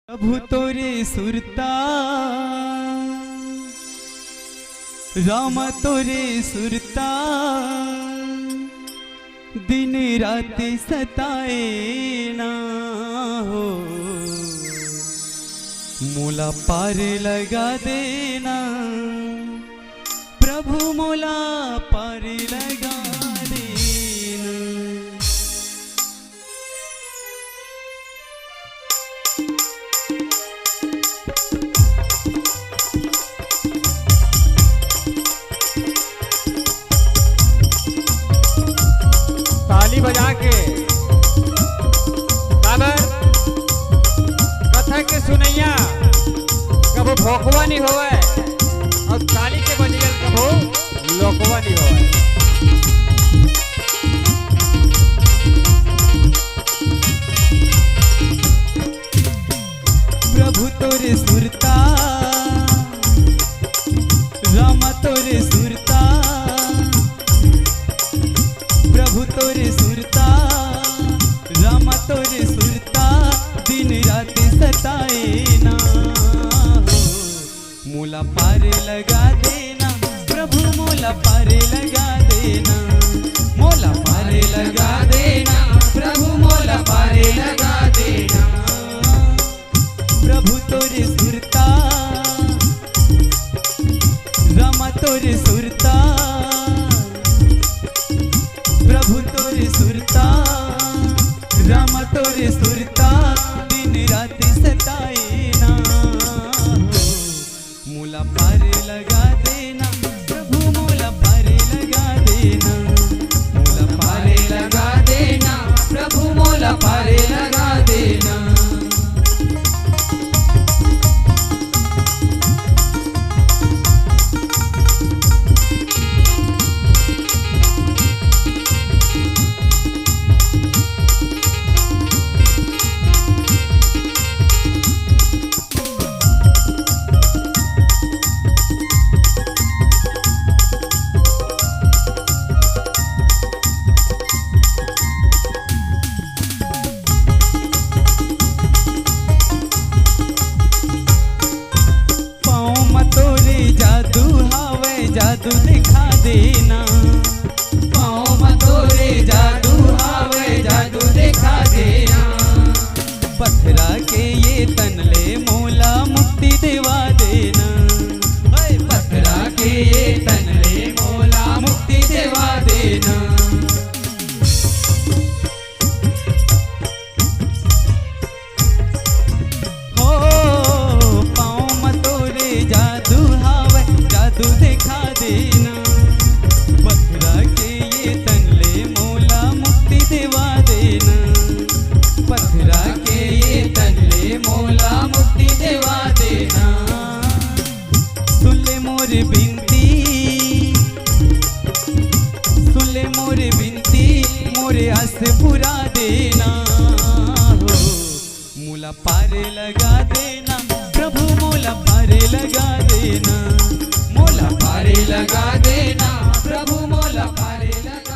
प्रभु तोरे सुरता राम तोरे सुरता दिन रात सताए ना हो मोला पार लगा देना प्रभु मोला पार लगा देना। ताली बजा के काबर कथा के सुनैया कबो भोकवा नहीं होवे और ताली के बजगल कबो लोकवा नहीं होवे। प्रभु तोरे सुरता राम तोरे सुरता प्रभु तोरे सुरता राम तोरे सुरता दिन रात सताए ना हो मोला पार लगा देना प्रभु मोला पार लगा देना मोला पार लगा देना प्रभु मोला पार लगा देना। प्रभु तोरे सुरता राम तोरे सुरता प्रभु तोरे सुरता राम तोरे सुरता दिन रात सताए ना हो मोला पार लगा देना प्रभु मोला पार लगा देना मोला पार लगा देना प्रभु मोला पार लगा देना। जादू दिखा देना पाँव में तोरे जादू आवे जादू दिखा देना पथरा के ये तनले मोला मुक्ति दिवा देना पथरा के ये तनले मोला मुक्ति दिवा देना। हो पाँव में तोरे जादू आवे जादू दिखा देना पथरा के ये तनले मोला मुक्ति दिवा देना पथरा के ये तनले मोला मुक्ति दिवा देना। सुन ले मोर बिनती सुन ले मोर बिनती मोरे आस पुरा देना हो मोला पार लगा देना प्रभु मोला पार लगा देना मोला पार लगा देना प्रभु मोला पार लगा